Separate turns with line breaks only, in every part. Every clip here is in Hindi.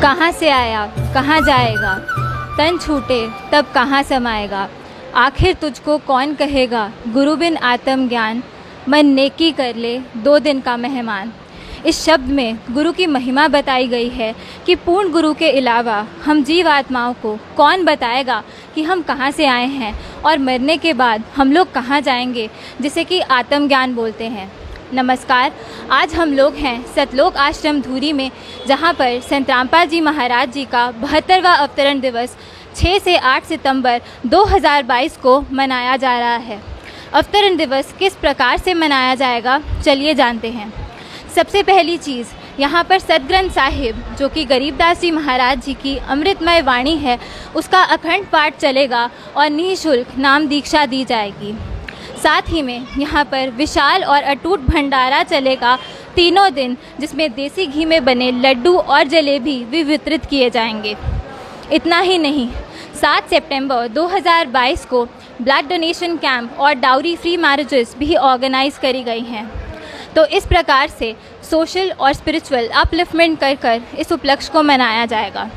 कहाँ से आया कहाँ जाएगा, तन छूटे तब कहाँ समाएगा। आखिर तुझको कौन कहेगा, गुरु बिन आत्म ज्ञान, मन नेकी कर ले 2 दिन का मेहमान। इस शब्द में गुरु की महिमा बताई गई है कि पूर्ण गुरु के अलावा हम जीव आत्माओं को कौन बताएगा कि हम कहाँ से आए हैं और मरने के बाद हम लोग कहाँ जाएंगे, जिसे कि आत्मज्ञान बोलते हैं। नमस्कार, आज हम लोग हैं सतलोक आश्रम धूरी में, जहाँ पर संत रामपाल जी महाराज जी का 72वां अवतरण दिवस 6 से 8 सितंबर 2022 को मनाया जा रहा है। अवतरण दिवस किस प्रकार से मनाया जाएगा, चलिए जानते हैं। सबसे पहली चीज़, यहाँ पर सतग्रंथ साहिब जो कि गरीबदास जी महाराज जी की अमृतमय वाणी है, उसका अखंड पाठ चलेगा और निःशुल्क नाम दीक्षा दी जाएगी। साथ ही में यहाँ पर विशाल और अटूट भंडारा चलेगा 3 दिन, जिसमें देसी घी में बने लड्डू और जलेबी भी वितरित किए जाएंगे। इतना ही नहीं, 7 सितंबर 2022 को ब्लड डोनेशन कैंप और डाउरी फ्री मैरिजेस भी ऑर्गेनाइज करी गई हैं। तो इस प्रकार से सोशल और स्पिरिचुअल अपलिफ्टमेंट कर कर इस उपलक्ष्य को मनाया जाएगा।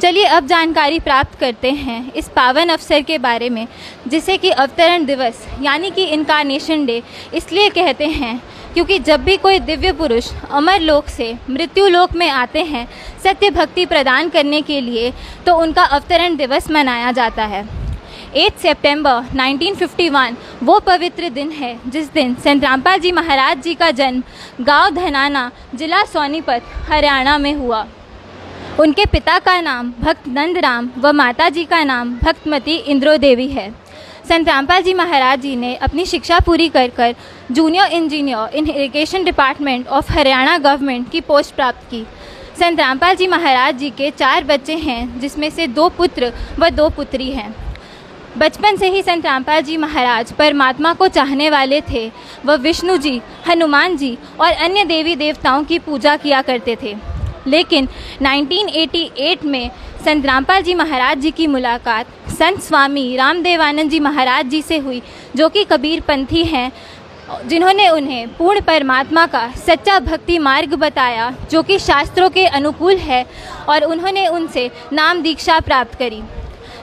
चलिए अब जानकारी प्राप्त करते हैं इस पावन अवसर के बारे में, जिसे कि अवतरण दिवस यानी कि इनकारनेशन डे इसलिए कहते हैं क्योंकि जब भी कोई दिव्य पुरुष अमर लोक से मृत्यु लोक में आते हैं सत्य भक्ति प्रदान करने के लिए, तो उनका अवतरण दिवस मनाया जाता है। 8 सितंबर 1951 वो पवित्र दिन है जिस दिन संत रामपाल जी महाराज जी का जन्म गांव धनाना, जिला सोनीपत, हरियाणा में हुआ। उनके पिता का नाम भक्त नंदराम व माता जी का नाम भक्तमती इंद्रो देवी है। संत रामपाल जी महाराज जी ने अपनी शिक्षा पूरी कर junior engineer in irrigation department of Haryana government की पोस्ट प्राप्त की। संत रामपाल जी महाराज जी के 4 बच्चे हैं, जिसमें से 2 पुत्र व 2 पुत्री हैं। बचपन से ही संत रामपाल जी महाराज परमात्मा को चाहने वाले थे। वह विष्णु जी, हनुमान जी और अन्य देवी देवताओं की पूजा किया करते थे। लेकिन 1988 में संत रामपाल जी महाराज जी की मुलाकात संत स्वामी रामदेवानंद जी महाराज जी से हुई, जो कि कबीर पंथी हैं, जिन्होंने उन्हें पूर्ण परमात्मा का सच्चा भक्ति मार्ग बताया, जो कि शास्त्रों के अनुकूल है, और उन्होंने उनसे नाम दीक्षा प्राप्त करी।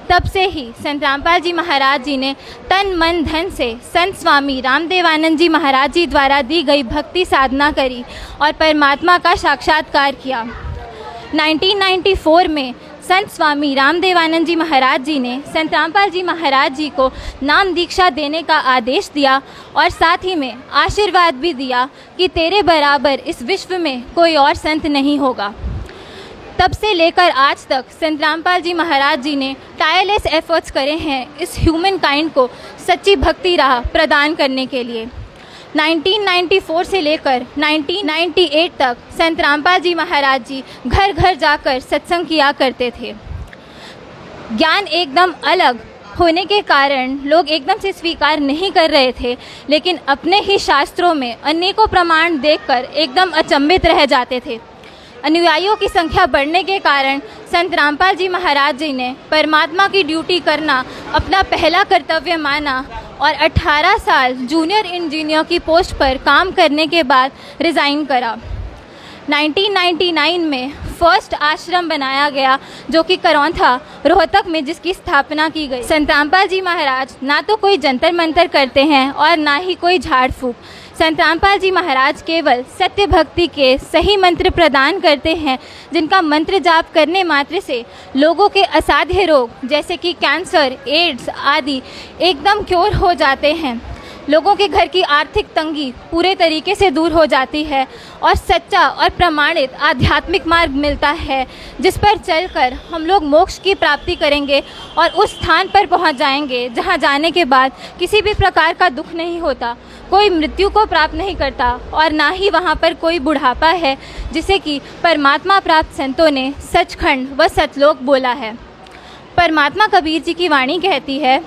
तब से ही संत रामपाल जी महाराज जी ने तन मन धन से संत स्वामी रामदेवानंद जी महाराज जी द्वारा दी गई भक्ति साधना करी और परमात्मा का साक्षात्कार किया। 1994 में संत स्वामी रामदेवानंद जी महाराज जी ने संत रामपाल जी महाराज जी को नाम दीक्षा देने का आदेश दिया और साथ ही में आशीर्वाद भी दिया कि तेरे बराबर इस विश्व में कोई और संत नहीं होगा। तब से लेकर आज तक संत रामपाल जी महाराज जी ने टायरलेस एफर्ट्स करे हैं इस ह्यूमन काइंड को सच्ची भक्ति राह प्रदान करने के लिए। 1994 से लेकर 1998 तक संत रामपाल जी महाराज जी घर घर जाकर सत्संग किया करते थे। ज्ञान एकदम अलग होने के कारण लोग एकदम से स्वीकार नहीं कर रहे थे, लेकिन अपने ही शास्त्रों में अनेकों प्रमाण देखकर एकदम अचंभित रह जाते थे। अनुयायियों की संख्या बढ़ने के कारण संत रामपाल जी महाराज जी ने परमात्मा की ड्यूटी करना अपना पहला कर्तव्य माना और 18 साल जूनियर इंजीनियर की पोस्ट पर काम करने के बाद रिज़ाइन करा। 1999 में फर्स्ट आश्रम बनाया गया, जो कि करौंथा, रोहतक में, जिसकी स्थापना की गई। संत रामपाल जी महाराज ना तो कोई जंतर मंतर करते हैं और ना ही कोई झाड़ फूक। संत रामपाल जी महाराज केवल सत्य भक्ति के सही मंत्र प्रदान करते हैं, जिनका मंत्र जाप करने मात्र से लोगों के असाध्य रोग जैसे कि कैंसर, एड्स आदि एकदम क्योर हो जाते हैं। लोगों के घर की आर्थिक तंगी पूरे तरीके से दूर हो जाती है और सच्चा और प्रमाणित आध्यात्मिक मार्ग मिलता है, जिस पर चलकर हम लोग मोक्ष की प्राप्ति करेंगे और उस स्थान पर पहुंच जाएंगे जहां जाने के बाद किसी भी प्रकार का दुख नहीं होता, कोई मृत्यु को प्राप्त नहीं करता और ना ही वहां पर कोई बुढ़ापा है, जिसे कि परमात्मा प्राप्त संतों ने सचखंड व सतलोक बोला है। परमात्मा कबीर जी की वाणी कहती है,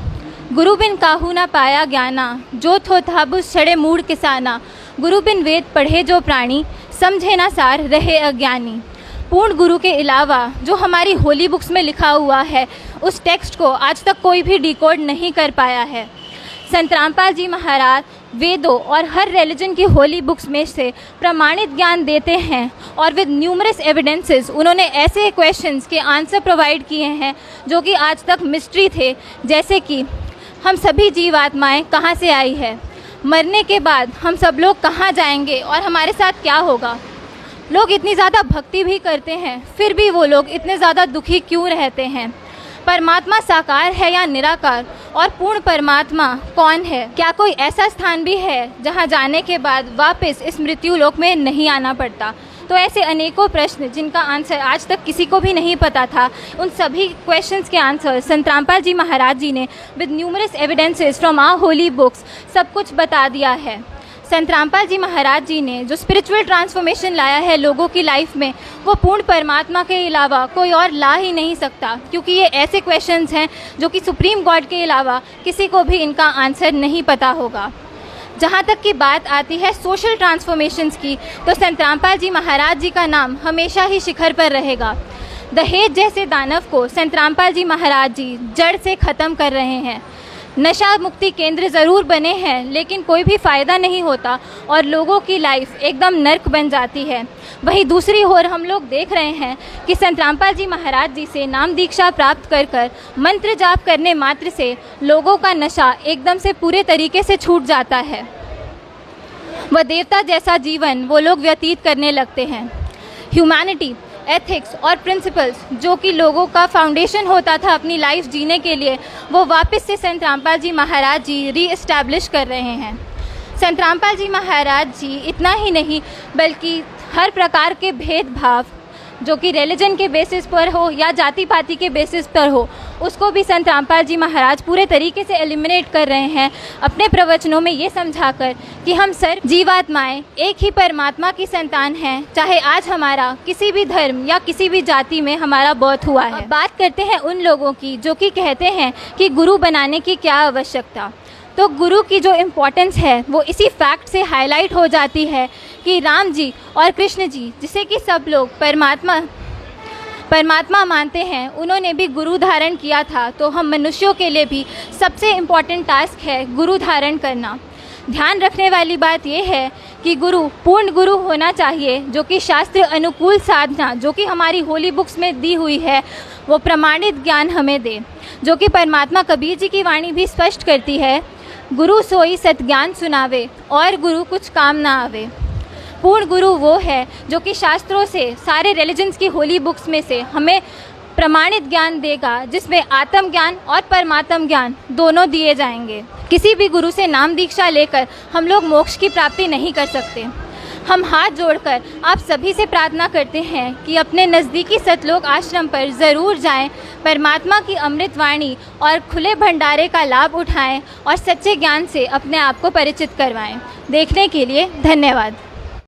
गुरु बिन काहू ना पाया ज्ञाना, जो थो थाबुस छड़े मूड किसाना। गुरु बिन वेद पढ़े जो प्राणी, समझे ना सार रहे अज्ञानी। पूर्ण गुरु के अलावा जो हमारी होली बुक्स में लिखा हुआ है, उस टेक्स्ट को आज तक कोई भी डिकोड नहीं कर पाया है। संत रामपाल जी महाराज वेदों और हर रिलीजन की होली बुक्स में से प्रमाणित ज्ञान देते हैं और विद न्यूमरस एविडेंसेस उन्होंने ऐसे क्वेश्चंस के आंसर प्रोवाइड किए हैं जो कि आज तक मिस्ट्री थे, जैसे कि हम सभी जीवात्माएं कहाँ से आई है, मरने के बाद हम सब लोग कहाँ जाएंगे और हमारे साथ क्या होगा। लोग इतनी ज़्यादा भक्ति भी करते हैं फिर भी वो लोग इतने ज़्यादा दुखी क्यों रहते हैं। परमात्मा साकार है या निराकार, और पूर्ण परमात्मा कौन है। क्या कोई ऐसा स्थान भी है जहां जाने के बाद वापस इस मृत्यु लोक में नहीं आना पड़ता। तो ऐसे अनेकों प्रश्न जिनका आंसर आज तक किसी को भी नहीं पता था, उन सभी क्वेश्चंस के आंसर संत रामपाल जी महाराज जी ने with numerous evidences from our holy books सब कुछ बता दिया है। संत रामपाल जी महाराज जी ने जो स्पिरिचुअल ट्रांसफॉर्मेशन लाया है लोगों की लाइफ में, वो पूर्ण परमात्मा के अलावा कोई और ला ही नहीं सकता, क्योंकि ये ऐसे क्वेश्चंस हैं जो कि सुप्रीम गॉड के अलावा किसी को भी इनका आंसर नहीं पता होगा। जहाँ तक की बात आती है सोशल ट्रांसफॉर्मेशंस की, तो संत रामपाल जी महाराज जी का नाम हमेशा ही शिखर पर रहेगा। दहेज जैसे दानव को संत रामपाल जी महाराज जी जड़ से ख़त्म कर रहे हैं। नशा मुक्ति केंद्र ज़रूर बने हैं लेकिन कोई भी फ़ायदा नहीं होता और लोगों की लाइफ एकदम नर्क बन जाती है। वहीं दूसरी ओर हम लोग देख रहे हैं कि संत रामपाल जी महाराज जी से नाम दीक्षा प्राप्त कर मंत्र जाप करने मात्र से लोगों का नशा एकदम से पूरे तरीके से छूट जाता है। वह देवता जैसा जीवन वो लोग व्यतीत करने लगते हैं। ह्यूमैनिटी, एथिक्स और प्रिंसिपल्स जो कि लोगों का फाउंडेशन होता था अपनी लाइफ जीने के लिए, वो वापस से संत रामपाल जी महाराज जी री एस्टैब्लिश कर रहे हैं। संत रामपाल जी महाराज जी इतना ही नहीं बल्कि हर प्रकार के भेदभाव जो कि रिलीजन के बेसिस पर हो या जाति पाति के बेसिस पर हो, उसको भी संत रामपाल जी महाराज पूरे तरीके से एलिमिनेट कर रहे हैं अपने प्रवचनों में ये समझाकर कि हम सर जीवात्माएं एक ही परमात्मा की संतान हैं, चाहे आज हमारा किसी भी धर्म या किसी भी जाति में हमारा बर्थ हुआ है। अब बात करते हैं उन लोगों की जो कि कहते हैं कि गुरु बनाने की क्या आवश्यकता। तो गुरु की जो इम्पोर्टेंस है वो इसी फैक्ट से हाईलाइट हो जाती है कि राम जी और कृष्ण जी, जिसे कि सब लोग परमात्मा मानते हैं, उन्होंने भी गुरु धारण किया था। तो हम मनुष्यों के लिए भी सबसे इम्पॉर्टेंट टास्क है गुरु धारण करना। ध्यान रखने वाली बात यह है कि गुरु पूर्ण गुरु होना चाहिए जो कि शास्त्र अनुकूल साधना जो कि हमारी होली बुक्स में दी हुई है वो प्रमाणित ज्ञान हमें दे, जो कि परमात्मा कबीर जी की वाणी भी स्पष्ट करती है, गुरु सोई सतज्ञान सुनावे और गुरु कुछ काम ना आवे। पूर्ण गुरु वो है जो कि शास्त्रों से, सारे रिलीजन्स की होली बुक्स में से हमें प्रमाणित ज्ञान देगा, जिसमें आत्म ज्ञान और परमात्म ज्ञान दोनों दिए जाएंगे। किसी भी गुरु से नाम दीक्षा लेकर हम लोग मोक्ष की प्राप्ति नहीं कर सकते। हम हाथ जोड़कर आप सभी से प्रार्थना करते हैं कि अपने नज़दीकी सतलोक आश्रम पर ज़रूर जाएं, परमात्मा की अमृत वाणी और खुले भंडारे का लाभ उठाएं और सच्चे ज्ञान से अपने आप को परिचित करवाएं। देखने के लिए धन्यवाद।